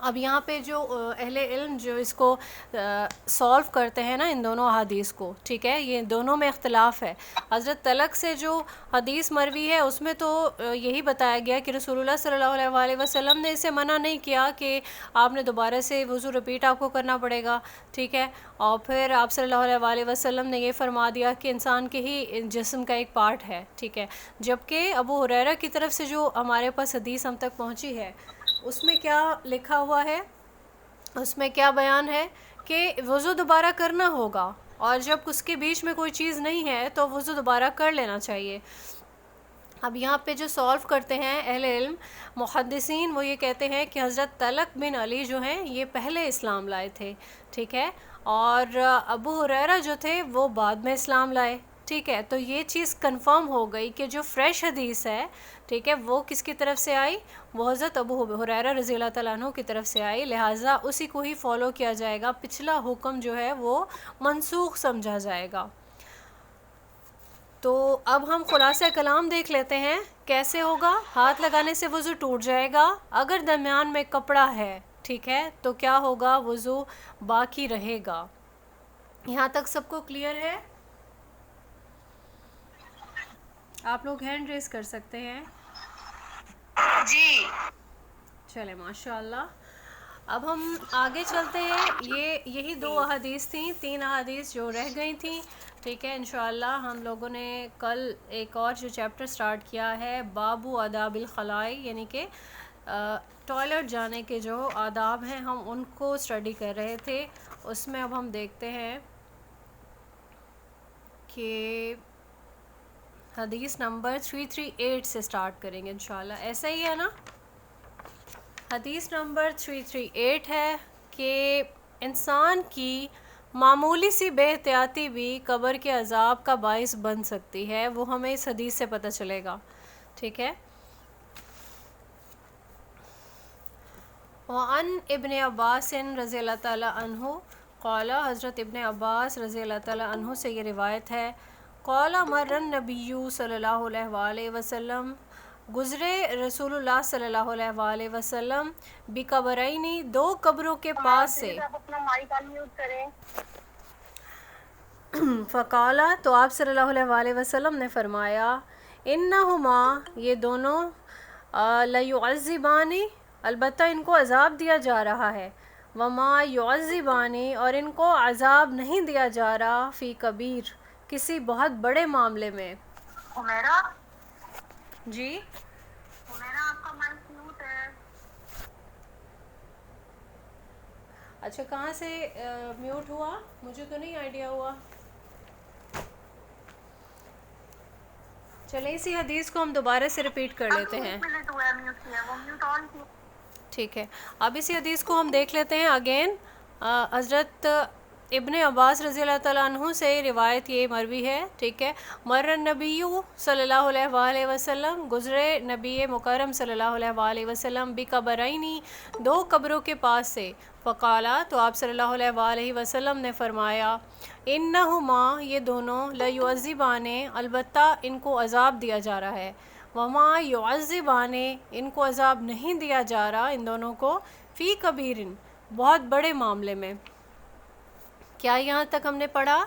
اب یہاں پہ جو اہل علم جو اس کو سولو کرتے ہیں نا ان دونوں احادیث کو، ٹھیک ہے، یہ دونوں میں اختلاف ہے۔ حضرت طلق سے جو حدیث مروی ہے اس میں تو یہی بتایا گیا کہ رسول اللہ صلی اللہ علیہ وآلہ وسلم نے اسے منع نہیں کیا کہ آپ نے دوبارہ سے وضو رپیٹ آپ کو کرنا پڑے گا، ٹھیک ہے، اور پھر آپ صلی اللہ علیہ وآلہ وسلم نے یہ فرما دیا کہ انسان کے ہی جسم کا ایک پارٹ ہے، ٹھیک ہے۔ جبکہ ابو ہریرہ کی طرف سے جو ہمارے پاس حدیث ہم تک پہنچی ہے اس میں کیا لکھا ہوا ہے، اس میں کیا بیان ہے کہ وضو دوبارہ کرنا ہوگا، اور جب اس کے بیچ میں کوئی چیز نہیں ہے تو وضو دوبارہ کر لینا چاہیے۔ اب یہاں پہ جو سولو کرتے ہیں اہل علم محدثین، وہ یہ کہتے ہیں کہ حضرت طلق بن علی جو ہیں یہ پہلے اسلام لائے تھے، ٹھیک ہے، اور ابو ہریرہ جو تھے وہ بعد میں اسلام لائے، ٹھیک ہے۔ تو یہ چیز کنفرم ہو گئی کہ جو فریش حدیث ہے، ٹھیک ہے، وہ کس کی طرف سے آئی، وہ حضرت ابو ہریرہ رضی اللہ تعالیٰ عنہ کی طرف سے آئی، لہٰذا اسی کو ہی فالو کیا جائے گا، پچھلا حکم جو ہے وہ منسوخ سمجھا جائے گا۔ تو اب ہم خلاصہ کلام دیکھ لیتے ہیں کیسے ہوگا۔ ہاتھ لگانے سے وضو ٹوٹ جائے گا، اگر درمیان میں کپڑا ہے، ٹھیک ہے، تو کیا ہوگا، وضو باقی رہے گا۔ یہاں تک سب کو کلیئر ہے؟ آپ لوگ ہینڈ ریز کر سکتے ہیں جی۔ چلے ماشاء اللہ۔ اب ہم آگے چلتے ہیں، یہی 2 احادیث تھیں، 3 احادیث جو رہ گئی تھیں، ٹھیک ہے۔ انشاءاللہ ہم لوگوں نے کل ایک اور جو چیپٹر سٹارٹ کیا ہے، باب آداب الخلاء، یعنی کہ ٹوائلٹ جانے کے جو آداب ہیں ہم ان کو اسٹڈی کر رہے تھے۔ اس میں اب ہم دیکھتے ہیں کہ حدیث نمبر 338 سے سٹارٹ کریں گے انشاءاللہ، ایسا ہی ہے نا؟ حدیث نمبر 338 ہے کہ انسان کی معمولی سی بے احتیاطی بھی قبر کے عذاب کا باعث بن سکتی ہے، وہ ہمیں اس حدیث سے پتہ چلے گا، ٹھیک ہے۔ وعن ابن عباس رضی اللہ تعالیٰ عنہ قال، حضرت ابن عباس رضی اللہ تعالیٰ عنہ سے یہ روایت ہے، قال مر النبی صلی اللہ علیہ وآلہ وسلم، گزرے رسول اللہ صلی اللہ علیہ وآلہ وسلم، بقبرین، 2 قبروں کے پاس سے، آپ اپنا مائک انمیوٹ کریں۔ فقالا، تو آپ صلی اللہ علیہ وآلہ وسلم نے فرمایا، انہما، یہ دونوں، لیعذبان، البتہ ان کو عذاب دیا جا رہا ہے، وما یعذبان، اور ان کو عذاب نہیں دیا جا رہا، فی کبیر، کسی بہت بڑے معاملے میں۔ عمیرہ، جی عمیرہ آپ کا مائک میوٹ ہے۔ اچھا، کہاں سے میوٹ ہوا؟ مجھے تو نہیں آئیڈیا ہوا۔ چلیں اسی حدیث کو ہم دوبارہ سے ریپیٹ کر لیتے ہیں، 1 منٹ ہوا ہے میوٹ کیا، وہ میوٹ آن کیا۔ ٹھیک ہے۔ اب اسی حدیث کو ہم دیکھ لیتے ہیں اگین۔ حضرت ابن عباس رضی اللہ تعالیٰ عنہ سے روایت یہ مروی ہے، ٹھیک ہے، مر النبی صلی اللہ علیہ وآلہ وسلم، گزرے نبی مکرم صلی اللہ علیہ وآلہ وسلم، بقبرین، 2 قبروں کے پاس سے، فقالا، تو آپ صلی اللہ علیہ وآلہ وسلم نے فرمایا، انہما، یہ دونوں، لیعذبان، البتہ ان کو عذاب دیا جا رہا ہے، وما یعذبان، ان کو عذاب نہیں دیا جا رہا، ان دونوں کو، فی کبیر، بہت بڑے معاملے میں۔ کیا یہاں تک ہم نے پڑھا؟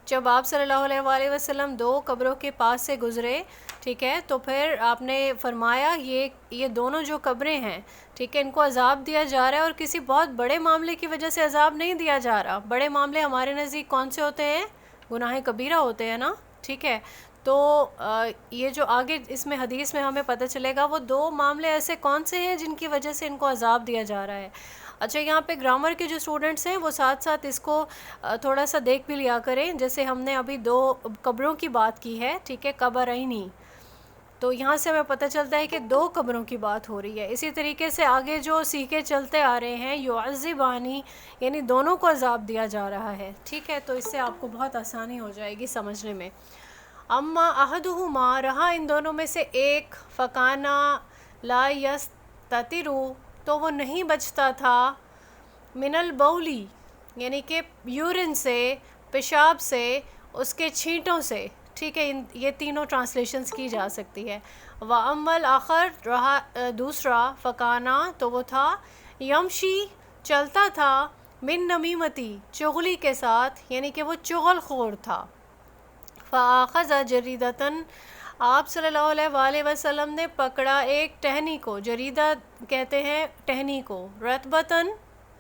جب آپ صلی اللہ علیہ وآلہ وسلم 2 قبروں کے پاس سے گزرے، ٹھیک ہے، تو پھر آپ نے فرمایا یہ دونوں جو قبریں ہیں، ٹھیک ہے، ان کو عذاب دیا جا رہا ہے، اور کسی بہت بڑے معاملے کی وجہ سے عذاب نہیں دیا جا رہا۔ بڑے معاملے ہمارے نزدیک کون سے ہوتے ہیں؟ گناہ کبیرہ ہوتے ہیں نا، ٹھیک ہے۔ تو یہ جو آگے اس میں حدیث میں ہمیں پتہ چلے گا وہ 2 معاملے ایسے کون سے ہیں جن کی وجہ سے ان کو عذاب دیا جا رہا ہے۔ اچھا، یہاں پہ گرامر کے جو اسٹوڈنٹس ہیں وہ ساتھ ساتھ اس کو تھوڑا سا دیکھ بھی لیا کریں، جیسے ہم نے ابھی 2 قبروں کی بات کی ہے، ٹھیک ہے، قبرینی، تو یہاں سے ہمیں پتہ چلتا ہے کہ 2 قبروں کی بات ہو رہی ہے۔ اسی طریقے سے آگے جو سیکھے چلتے آ رہے ہیں، یعذبانی، یعنی دونوں کو عذاب دیا جا رہا ہے، ٹھیک ہے، تو اس سے آپ کو بہت آسانی ہو جائے گی سمجھنے میں۔ اما احدہما، رہا ان دونوں میں سے ایک، فکانا لا یستتر، تو وہ نہیں بچتا تھا، من البولی، یعنی کہ یورین سے، پیشاب سے، اس کے چھینٹوں سے، ٹھیک ہے، یہ تینوں ٹرانسلیشنز کی جا سکتی ہے۔ وَأَمَّا الْآخَرُ، رہا دوسرا، فکانا، تو وہ تھا، یمشی چلتا تھا، من نمیمتی چغلی کے ساتھ، یعنی کہ وہ چغل خور تھا. فاخذ جریدتاً آپ صلی اللہ علیہ وآلہ وسلم نے پکڑا ایک ٹہنی کو، جریدہ کہتے ہیں ٹہنی کو، رطبتاً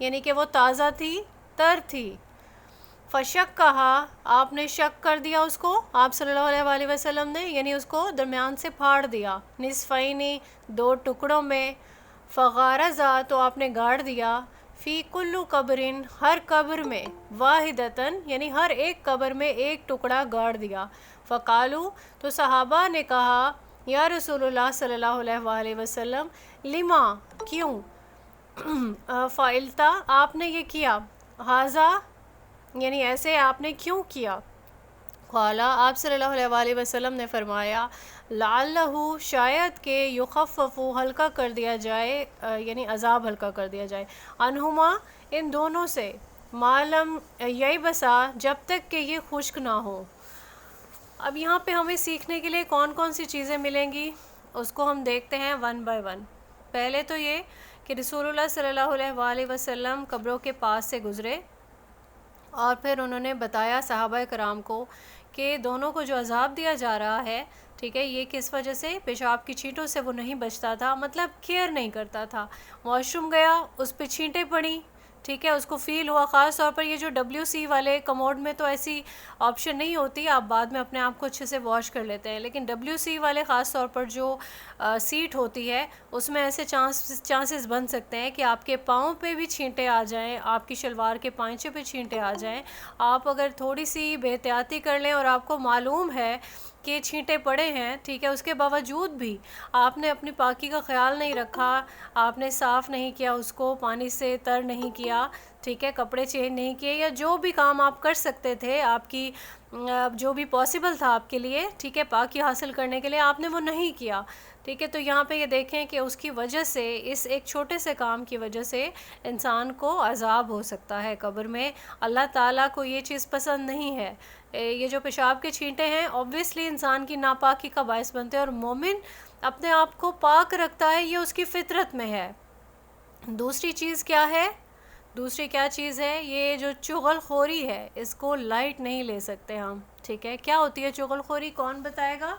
یعنی کہ وہ تازہ تھی، تر تھی. فشک کہا آپ نے شک کر دیا اس کو، آپ صلی اللہ علیہ وآلہ وسلم نے، یعنی اس کو درمیان سے پھاڑ دیا، نصفینی دو ٹکڑوں میں. فغارزا تو آپ نے گاڑ دیا، فی کلو قبرن ہر قبر میں، واحدتاً یعنی ہر ایک قبر میں ایک ٹکڑا گاڑ دیا. فقالو تو صحابہ نے کہا یا رسول اللہ صلی اللہ علیہ وآلہ وسلم لما کیوں، فعلتا آپ نے یہ کیا، ہاذا یعنی ایسے آپ نے کیوں کیا. قالا آپ صلی اللہ علیہ وآلہ وسلم نے فرمایا لعلہ شاید کہ یخفف ہلکا کر دیا جائے، یعنی عذاب ہلکا کر دیا جائے، عنہما ان دونوں سے، معلم یہی بسا جب تک کہ یہ خشک نہ ہو. اب یہاں پہ ہمیں سیکھنے کے لیے کون کون سی چیزیں ملیں گی اس کو ہم دیکھتے ہیں ون بائی ون. پہلے تو یہ کہ رسول اللہ صلی اللہ علیہ وآلہ وسلم قبروں کے پاس سے گزرے اور پھر انہوں نے بتایا صحابہ کرام کو کہ دونوں کو جو عذاب دیا جا رہا ہے، ٹھیک ہے، یہ کس وجہ سے، پیشاب کی چھینٹوں سے وہ نہیں بچتا تھا، مطلب کیئر نہیں کرتا تھا. واش روم گیا، اس پہ چھینٹیں پڑیں، ٹھیک ہے، اس کو فیل ہوا. خاص طور پر یہ جو WC والے کموڈ میں تو ایسی آپشن نہیں ہوتی، آپ بعد میں اپنے آپ کو اچھے سے واش کر لیتے ہیں، لیکن WC والے خاص طور پر جو سیٹ ہوتی ہے اس میں ایسے چانسز بن سکتے ہیں کہ آپ کے پاؤں پہ بھی چھینٹیں آ جائیں، آپ کی شلوار کے پائنچے پہ چھینٹیں آ جائیں. آپ اگر تھوڑی سی بے احتیاطی کر لیں اور آپ کو معلوم ہے کہ چھینٹیں پڑے ہیں، ٹھیک ہے، اس کے باوجود بھی آپ نے اپنی پاکی کا خیال نہیں رکھا، آپ نے صاف نہیں کیا، اس کو پانی سے تر نہیں کیا، ٹھیک ہے، کپڑے چینج نہیں کیے، یا جو بھی کام آپ کر سکتے تھے، آپ کی جو بھی پاسبل تھا آپ کے لیے، ٹھیک ہے، پاکی حاصل کرنے کے لیے، آپ نے وہ نہیں کیا، ٹھیک ہے. تو یہاں پہ یہ دیکھیں کہ اس کی وجہ سے، اس ایک چھوٹے سے کام کی وجہ سے انسان کو عذاب ہو سکتا ہے قبر میں. اللہ تعالیٰ کو یہ چیز پسند نہیں ہے. یہ جو پیشاب کے چھینٹے ہیں اوبویسلی انسان کی ناپاکی کا باعث بنتے ہیں، اور مومن اپنے آپ کو پاک رکھتا ہے، یہ اس کی فطرت میں ہے. دوسری چیز کیا ہے، دوسری کیا چیز ہے، یہ جو چغل خوری ہے اس کو لائٹ نہیں لے سکتے ہم، ٹھیک ہے. کیا ہوتی ہے چغل خوری، کون بتائے گا؟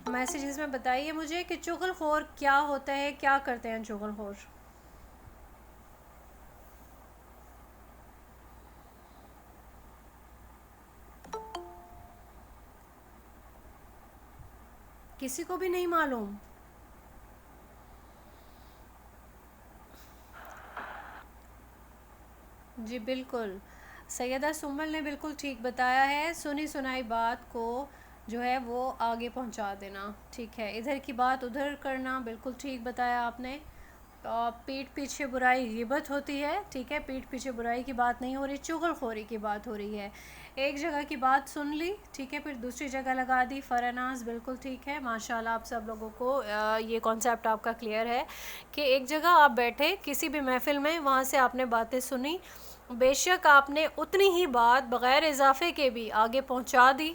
میسیجز میں بتائیے مجھے کہ چغل خور کیا ہوتا ہے، کیا کرتے ہیں چغل خور. کسی کو بھی نہیں معلوم؟ جی بالکل، سیدہ سمل نے بالکل ٹھیک بتایا ہے. سنی سنائی بات کو جو ہے وہ آگے پہنچا دینا، ٹھیک ہے، ادھر کی بات ادھر کرنا، بالکل ٹھیک بتایا آپ نے. پیٹھ پیچھے برائی غیبت ہوتی ہے، ٹھیک ہے، پیٹھ پیچھے برائی کی بات نہیں ہو رہی، چغل خوری کی بات ہو رہی ہے. ایک جگہ کی بات سن لی، ٹھیک ہے، پھر دوسری جگہ لگا دی. فرناز بالکل ٹھیک ہے، ماشاءاللہ آپ سب لوگوں کو یہ کانسیپٹ آپ کا کلیئر ہے کہ ایک جگہ آپ بیٹھے کسی بھی محفل میں، وہاں سے آپ نے باتیں سنی، بے شک آپ نے اتنی ہی بات بغیر اضافے کے بھی آگے پہنچا دی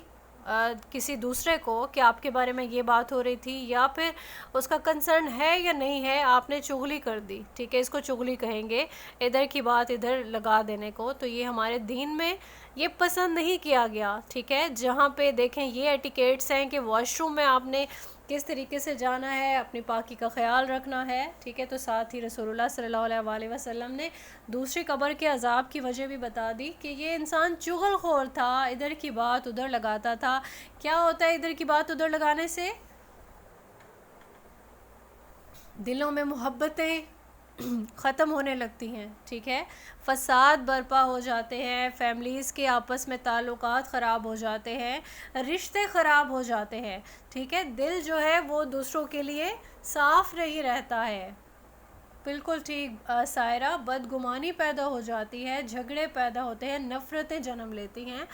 کسی دوسرے کو کہ آپ کے بارے میں یہ بات ہو رہی تھی، یا پھر اس کا کنسرن ہے یا نہیں ہے، آپ نے چغلی کر دی، ٹھیک ہے، اس کو چغلی کہیں گے، ادھر کی بات ادھر لگا دینے کو. تو یہ ہمارے دین میں یہ پسند نہیں کیا گیا، ٹھیک ہے. جہاں پہ دیکھیں یہ ایٹیکیٹس ہیں کہ واش روم میں آپ نے کس طریقے سے جانا ہے، اپنی پاکی کا خیال رکھنا ہے، ٹھیک ہے. تو ساتھ ہی رسول اللہ صلی اللہ علیہ وآلہ وسلم نے دوسری قبر کے عذاب کی وجہ بھی بتا دی کہ یہ انسان چغل خور تھا، ادھر کی بات ادھر لگاتا تھا. کیا ہوتا ہے ادھر کی بات ادھر لگانے سے؟ دلوں میں محبتیں ختم ہونے لگتی ہیں، ٹھیک ہے، فساد برپا ہو جاتے ہیں، فیملیز کے آپس میں تعلقات خراب ہو جاتے ہیں، رشتے خراب ہو جاتے ہیں، ٹھیک ہے. دل جو ہے وہ دوسروں کے لیے صاف نہیں رہتا ہے. بالکل ٹھیک سائرہ، بدگمانی پیدا ہو جاتی ہے، جھگڑے پیدا ہوتے ہیں، نفرتیں جنم لیتی ہیں.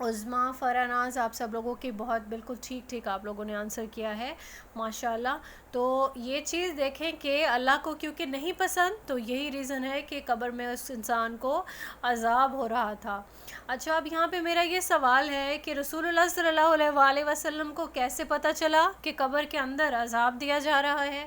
عظمیٰ، فرناز، آپ سب لوگوں کی بہت بالکل ٹھیک آپ لوگوں نے آنسر کیا ہے، ماشاءاللہ. تو یہ چیز دیکھیں کہ اللہ کو کیونکہ نہیں پسند، تو یہی ریزن ہے کہ قبر میں اس انسان کو عذاب ہو رہا تھا. اچھا، اب یہاں پہ میرا یہ سوال ہے کہ رسول اللہ صلی اللہ علیہ وآلہ وسلم کو کیسے پتہ چلا کہ قبر کے اندر عذاب دیا جا رہا ہے؟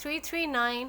339,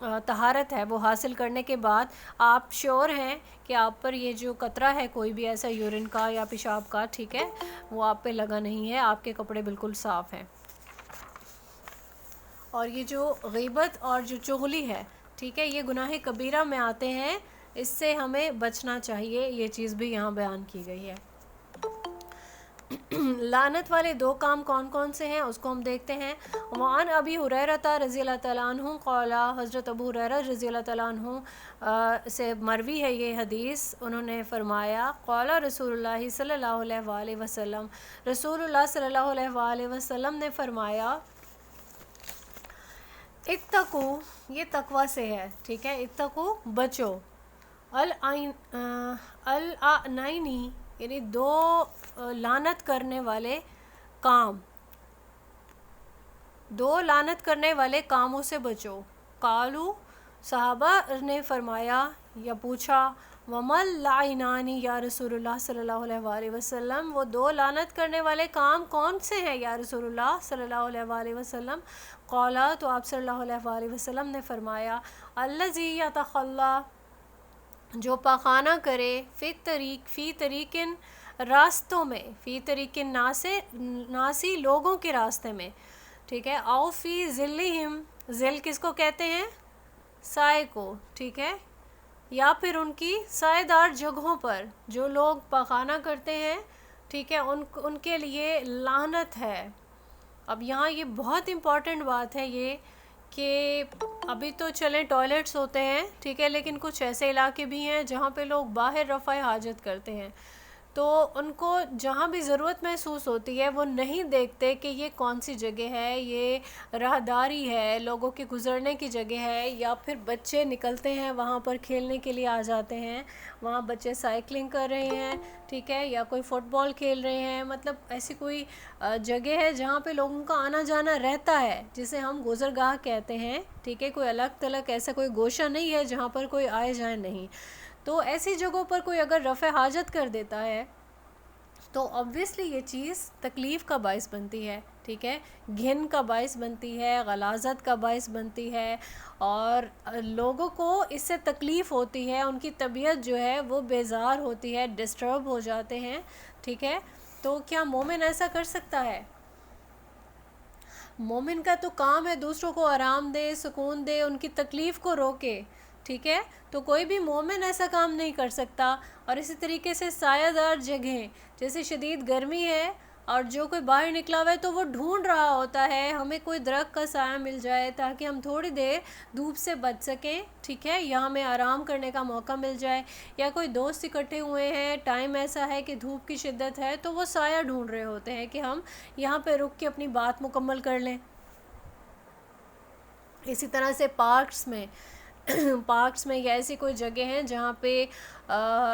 طہارت ہے وہ حاصل کرنے کے بعد آپ شور ہیں کہ آپ پر یہ جو قطرہ ہے کوئی بھی ایسا یورین کا یا پیشاب کا، ٹھیک ہے، وہ آپ پہ لگا نہیں ہے، آپ کے کپڑے بالکل صاف ہیں۔ اور یہ جو غیبت اور جو چغلی ہے، ٹھیک ہے، یہ گناہ کبیرہ میں آتے ہیں، اس سے ہمیں بچنا چاہیے، یہ چیز بھی یہاں بیان کی گئی ہے۔ لعنت والے دو کام کون کون سے ہیں اس کو ہم دیکھتے ہیں۔ وعن ابی ہریرہ رضی اللہ تعالیٰ عنہ قال، حضرت ابو ہریرہ رضی اللہ تعالیٰ عنہ سے مروی ہے یہ حدیث، انہوں نے فرمایا قال رسول اللہ صلی اللہ علیہ وآلہ وسلم، رسول اللہ صلی اللہ علیہ وآلہ وسلم نے فرمایا، اتقو، یہ تقوی سے ہے، ٹھیک ہے، اتقو بچو، العنینی یعنی دو لعنت کرنے والے کام، دو لعنت کرنے والے کاموں سے بچو۔ قالو، صحابہ نے فرمایا یا پوچھا، ومل لعنانی یا رسول اللہ صلی اللہ علیہ وآلہ وسلم، وہ دو لعنت کرنے والے کام کون سے ہیں یا رسول اللہ صلی اللہ علیہ وآلہ وسلم؟ قالا، تو آپ صلی اللہ علیہ وآلہ وسلم نے فرمایا، الذی یتخلی، جو پاخانہ کرے، فی طریقن، راستوں میں، فی طریقن ناسی، لوگوں کے راستے میں، ٹھیک ہے، او فی ظلہم، ظل کس کو کہتے ہیں؟ سائے کو، ٹھیک ہے، یا پھر ان کی سائے دار جگہوں پر جو لوگ پاخانہ کرتے ہیں، ٹھیک ہے، ان کے لیے لعنت ہے۔ اب یہاں یہ بہت امپورٹنٹ بات ہے یہ کہ ابھی تو چلیں ٹوائلٹس ہوتے ہیں، ٹھیک ہے، لیکن کچھ ایسے علاقے بھی ہیں جہاں پہ لوگ باہر رفع حاجت کرتے ہیں، تو ان کو جہاں بھی ضرورت محسوس ہوتی ہے وہ نہیں دیکھتے کہ یہ کون سی جگہ ہے، یہ راہداری ہے، لوگوں کے گزرنے کی جگہ ہے، یا پھر بچے نکلتے ہیں وہاں پر کھیلنے کے لیے آ جاتے ہیں، وہاں بچے سائیکلنگ کر رہے ہیں، ٹھیک ہے، یا کوئی فٹ بال کھیل رہے ہیں، مطلب ایسی کوئی جگہ ہے جہاں پہ لوگوں کا آنا جانا رہتا ہے، جسے ہم گزرگاہ کہتے ہیں، ٹھیک ہے، کوئی الگ تلک ایسا کوئی گوشہ نہیں ہے جہاں پر کوئی آئے جائے نہیں، تو ایسی جگہوں پر کوئی اگر رفع حاجت کر دیتا ہے تو obviously یہ چیز تکلیف کا باعث بنتی ہے، ٹھیک ہے، گھن کا باعث بنتی ہے، غلاظت کا باعث بنتی ہے، اور لوگوں کو اس سے تکلیف ہوتی ہے، ان کی طبیعت جو ہے وہ بیزار ہوتی ہے، ڈسٹرب ہو جاتے ہیں، ٹھیک ہے، تو کیا مومن ایسا کر سکتا ہے؟ مومن کا تو کام ہے دوسروں کو آرام دے، سکون دے، ان کی تکلیف کو روکے، ٹھیک ہے، تو کوئی بھی مومن ایسا کام نہیں کر سکتا۔ اور اسی طریقے سے سایہ دار جگہیں، جیسے شدید گرمی ہے اور جو کوئی باہر نکلا ہوا ہے تو وہ ڈھونڈ رہا ہوتا ہے ہمیں کوئی درخت کا سایہ مل جائے تاکہ ہم تھوڑی دیر دھوپ سے بچ سکیں، ٹھیک ہے، یا ہمیں آرام کرنے کا موقع مل جائے، یا کوئی دوست اکٹھے ہوئے ہیں، ٹائم ایسا ہے کہ دھوپ کی شدت ہے تو وہ سایہ ڈھونڈ رہے ہوتے ہیں کہ ہم یہاں پہ رک کے اپنی بات مکمل کر لیں۔ اسی طرح سے پارکس میں یا ایسی کوئی جگہ ہیں جہاں پہ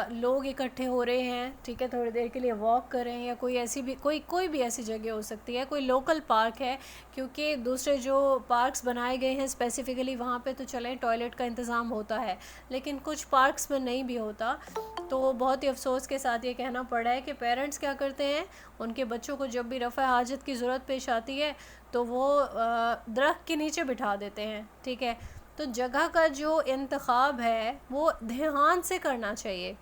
لوگ اکٹھے ہو رہے ہیں، ٹھیک ہے، تھوڑی دیر کے لیے واک کر رہے ہیں، یا کوئی ایسی بھی کوئی بھی ایسی جگہ ہو سکتی ہے، کوئی لوکل پارک ہے، کیونکہ دوسرے جو پارکس بنائے گئے ہیں اسپیسیفکلی وہاں پہ تو چلیں ٹوائلٹ کا انتظام ہوتا ہے، لیکن کچھ پارکس میں نہیں بھی ہوتا، تو بہت ہی افسوس کے ساتھ یہ کہنا پڑ رہا ہے کہ پیرنٹس کیا کرتے ہیں، ان کے بچوں کو جب بھی رفع حاجت کی ضرورت پیش آتی ہے تو وہ درخت کے نیچے بٹھا دیتے ہیں، ٹھیک ہے، تو جگہ کا جو انتخاب ہے وہ دھیان سے کرنا چاہیے۔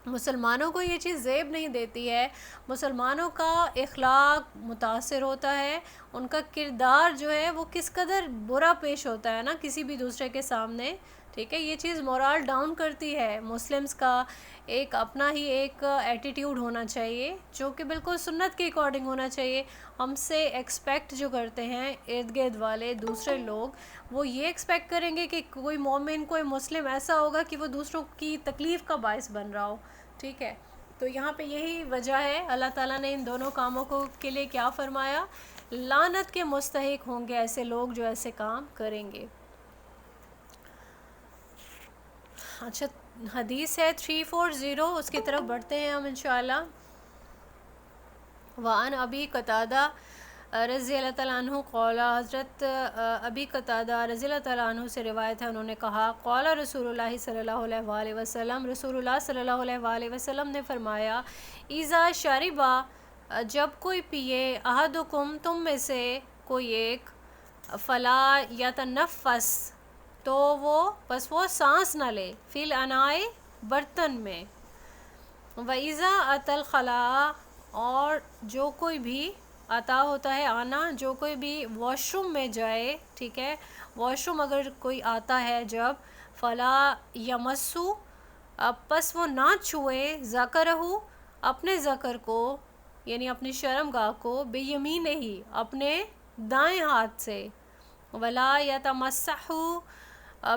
مسلمانوں کو یہ چیز زیب نہیں دیتی ہے، مسلمانوں کا اخلاق متاثر ہوتا ہے، ان کا کردار جو ہے وہ کس قدر برا پیش ہوتا ہے نا کسی بھی دوسرے کے سامنے، ٹھیک ہے، یہ چیز مورال ڈاؤن کرتی ہے۔ مسلمز کا ایک اپنا ہی ایک ایٹیٹیوڈ ہونا چاہیے جو کہ بالکل سنت کے اکارڈنگ ہونا چاہیے۔ ہم سے ایکسپیکٹ جو کرتے ہیں ارد گرد والے دوسرے لوگ، وہ یہ ایکسپیکٹ کریں گے کہ کوئی مومن، کوئی مسلم ایسا ہوگا کہ وہ دوسروں کی تکلیف کا باعث بن رہا ہو، ٹھیک ہے، تو یہاں پہ یہی وجہ ہے اللہ تعالیٰ نے ان دونوں کاموں کے لیے کیا فرمایا، لعنت کے مستحق ہوں گے ایسے لوگ جو ایسے کام کریں گے۔ اچھا، حدیث ہے 340، اس کی طرف بڑھتے ہیں ہم انشاءاللہ۔ وعن ابی قتادہ رضی اللہ تعالیٰ عنہ قال، حضرت ابی قتادہ رضی اللہ تعالیٰ عنہ سے روایت ہے، انہوں نے کہا قال رسول اللہ صلی اللہ علیہ وآلہ وسلم، رسول اللہ صلی اللہ علیہ وآلہ وسلم نے فرمایا، اذا شربا، جب کوئی پیے، احدکم، تم میں سے کوئی ایک، فلا یتنفس، تو وہ سانس نہ لے، فی الانائے برتن میں، وَإِذَا أَتَى الْخَلَاءَ اور جو کوئی بھی عطا ہوتا ہے آنا، جو کوئی بھی واش روم میں جائے، ٹھیک ہے، واش روم اگر کوئی آتا ہے جب، فَلَا يَمَسُّ پس وہ نہ چھوئے، ذَكَرَهُ اپنے ذکر کو، یعنی اپنی شرمگاہ کو، بِيَمِينِهِ اپنے دائیں ہاتھ سے، وَلَا يَتَمَسَّحُ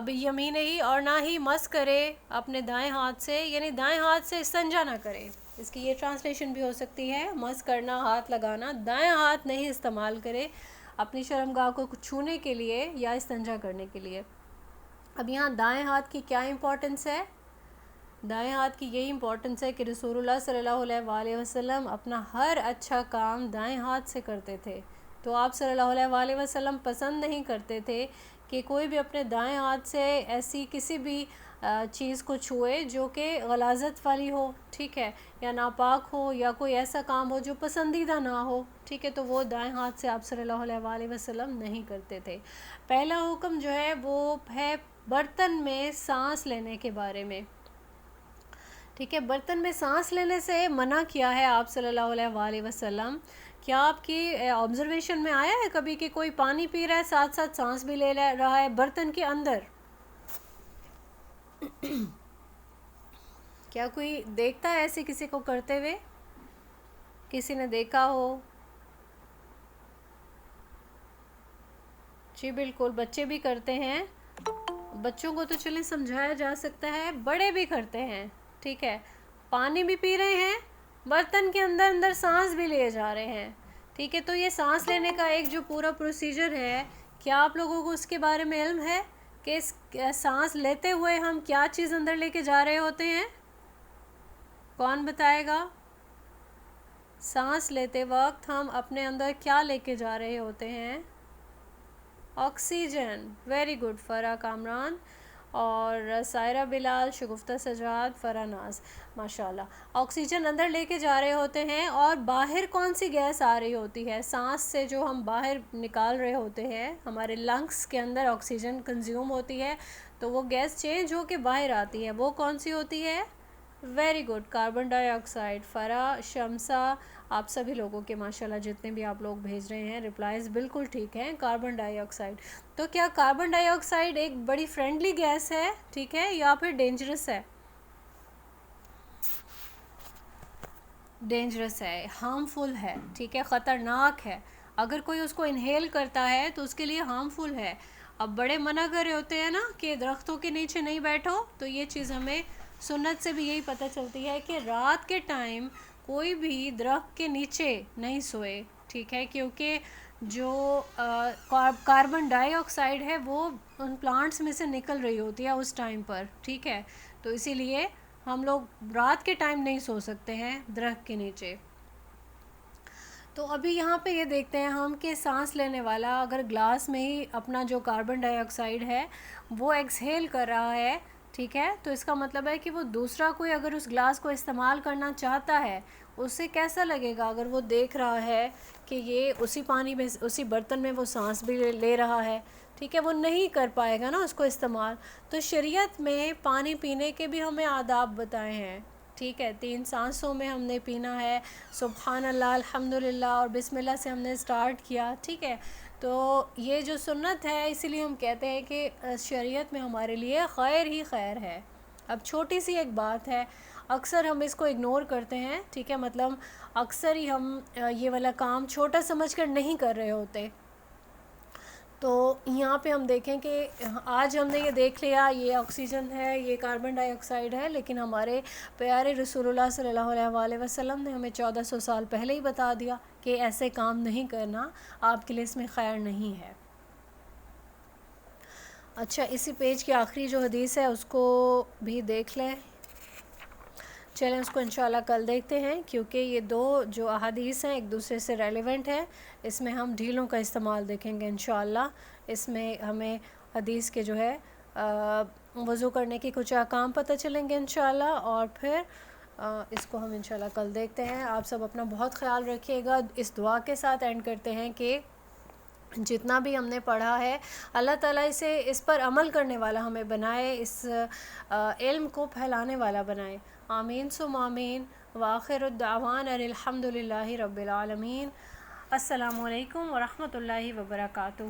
بِيَمِينِهِ اور نہ ہی مس کرے اپنے دائیں ہاتھ سے، یعنی دائیں ہاتھ سے استنجا نہ کرے. اس کی یہ ٹرانسلیشن بھی ہو سکتی ہے، مس کرنا، ہاتھ لگانا، دائیں ہاتھ نہیں استعمال کرے اپنی شرمگاہ کو چھونے کے لیے یا استنجا کرنے کے لیے. اب یہاں دائیں ہاتھ کی کیا امپورٹنس ہے؟ دائیں ہاتھ کی یہی امپورٹنس ہے کہ رسول اللہ صلی اللہ علیہ وآلہ وسلم اپنا ہر اچھا کام دائیں ہاتھ سے کرتے تھے. تو آپ صلی اللہ علیہ وآلہ وسلم پسند نہیں کرتے تھے کہ کوئی بھی اپنے دائیں ہاتھ سے ایسی کسی بھی چیز کو چھوئے جو کہ غلاظت والی ہو، ٹھیک ہے، یا ناپاک ہو، یا کوئی ایسا کام ہو جو پسندیدہ نہ ہو، ٹھیک ہے. تو وہ دائیں ہاتھ سے آپ صلی اللہ علیہ وآلہ وسلم نہیں کرتے تھے. پہلا حکم جو ہے وہ ہے برتن میں سانس لینے کے بارے میں، ٹھیک ہے. برتن میں سانس لینے سے منع کیا ہے آپ صلی اللہ علیہ وآلہ وسلم. کیا آپ کی آبزرویشن میں آیا ہے کبھی کہ کوئی پانی پی رہا ہے ساتھ ساتھ سانس بھی لے رہا ہے برتن کے اندر؟ کیا کوئی دیکھتا ہے ایسے کسی کو کرتے ہوئے؟ کسی نے دیکھا ہو؟ جی بالکل، بچے بھی کرتے ہیں. بچوں کو تو چلیں سمجھایا جا سکتا ہے، بڑے بھی کرتے ہیں، ٹھیک ہے. پانی بھی پی رہے ہیں، برتن کے اندر اندر سانس بھی لے جا رہے ہیں، ٹھیک ہے. تو یہ سانس لینے کا ایک جو پورا پروسیجر ہے، کیا آپ لوگوں کو اس کے بارے میں علم ہے کہ اس سانس لیتے ہوئے ہم کیا چیز اندر لے کے جا رہے ہوتے ہیں؟ کون بتائے گا؟ سانس لیتے وقت ہم اپنے اندر کیا لے کے جا رہے ہوتے ہیں؟ آکسیجن. ویری گڈ فرح کامران اور سائرہ بلال، شگفتہ سجاد، فرح ناز، ماشاءاللہ. آکسیجن اندر لے کے جا رہے ہوتے ہیں. اور باہر کون سی گیس آ رہی ہوتی ہے؟ سانس سے جو ہم باہر نکال رہے ہوتے ہیں، ہمارے لنگس کے اندر آکسیجن کنزیوم ہوتی ہے، تو وہ گیس چینج ہو کے باہر آتی ہے، وہ کون سی ہوتی ہے؟ ویری گڈ، کاربن ڈائی آکسائڈ. فرح، شمسہ، آپ سبھی لوگوں کے ماشاءاللہ جتنے بھی آپ لوگ بھیج رہے ہیں ریپلائز بالکل ٹھیک ہیں. کاربن ڈائی آکسائڈ. تو کیا کاربن ڈائی آکسائڈ ایک بڑی فرینڈلی گیس ہے، ٹھیک ہے، یا پھر ڈینجرس ہے؟ ڈینجرس ہے، ہارمفل ہے، ٹھیک ہے، خطرناک ہے. اگر کوئی اس کو انہیل کرتا ہے تو اس کے لیے ہارمفل ہے. اب بڑے منع کر رہے ہوتے ہیں نا کہ درختوں کے نیچے نہیں بیٹھو، تو یہ چیز ہمیں سنت سے بھی یہی پتہ چلتی ہے کہ رات کے ٹائم کوئی بھی درخت کے نیچے نہیں سوئے، ٹھیک ہے، کیونکہ جو کاربن ڈائی آکسائڈ ہے وہ ان پلانٹس میں سے نکل رہی ہوتی ہے اس ٹائم پر، ٹھیک ہے. تو اسی لیے ہم لوگ رات کے ٹائم نہیں سو سکتے ہیں درخت کے نیچے. تو ابھی یہاں پہ یہ دیکھتے ہیں ہم کہ سانس لینے والا اگر گلاس میں ہی اپنا جو کاربن ڈائی آکسائڈ ہے وہ ایکسہیل کر رہا ہے، ٹھیک ہے، تو اس کا مطلب ہے کہ وہ دوسرا کوئی اگر اس گلاس کو استعمال کرنا چاہتا ہے، اسے کیسا لگے گا اگر وہ دیکھ رہا ہے کہ یہ اسی پانی میں، اسی برتن میں وہ سانس بھی لے رہا ہے، ٹھیک ہے. وہ نہیں کر پائے گا نا اس کو استعمال. تو شریعت میں پانی پینے کے بھی ہمیں آداب بتائے ہیں، ٹھیک ہے. 3 سانسوں میں ہم نے پینا ہے، سبحان اللہ، الحمدللہ اور بسم اللہ سے ہم نے اسٹارٹ کیا، ٹھیک ہے. تو یہ جو سنت ہے، اسی لیے ہم کہتے ہیں کہ شریعت میں ہمارے لیے خیر ہی خیر ہے. اب چھوٹی سی ایک بات ہے، اکثر ہم اس کو اگنور کرتے ہیں، ٹھیک ہے، مطلب اکثر ہی ہم یہ والا کام چھوٹا سمجھ کر نہیں کر رہے ہوتے. تو یہاں پہ ہم دیکھیں کہ آج ہم نے یہ دیکھ لیا یہ آکسیجن ہے، یہ کاربن ڈائی آکسائڈ ہے، لیکن ہمارے پیارے رسول اللہ صلی اللہ علیہ وآلہ وسلم نے ہمیں 1400 سال پہلے ہی بتا دیا کہ ایسے کام نہیں کرنا، آپ کے لیے اس میں خیر نہیں ہے. اچھا، اسی پیج کی آخری جو حدیث ہے اس کو بھی دیکھ لیں. چلیں اس کو انشاءاللہ کل دیکھتے ہیں، کیونکہ یہ 2 جو احادیث ہیں ایک دوسرے سے ریلیونٹ ہے. اس میں ہم ڈھیلوں کا استعمال دیکھیں گے انشاءاللہ. اس میں ہمیں حدیث کے جو ہے وضو کرنے کے کچھ احکام پتہ چلیں گے انشاءاللہ، اور پھر اس کو ہم انشاءاللہ کل دیکھتے ہیں. آپ سب اپنا بہت خیال رکھیے گا. اس دعا کے ساتھ اینڈ کرتے ہیں کہ جتنا بھی ہم نے پڑھا ہے اللہ تعالیٰ اسے اس پر عمل کرنے والا ہمیں بنائے، اس علم کو پھیلانے والا بنائے. آمین ثم آمین. وآخر الدعوان ان الحمد للہ رب العالمین. السلام علیکم ورحمۃ اللہ وبرکاتہ.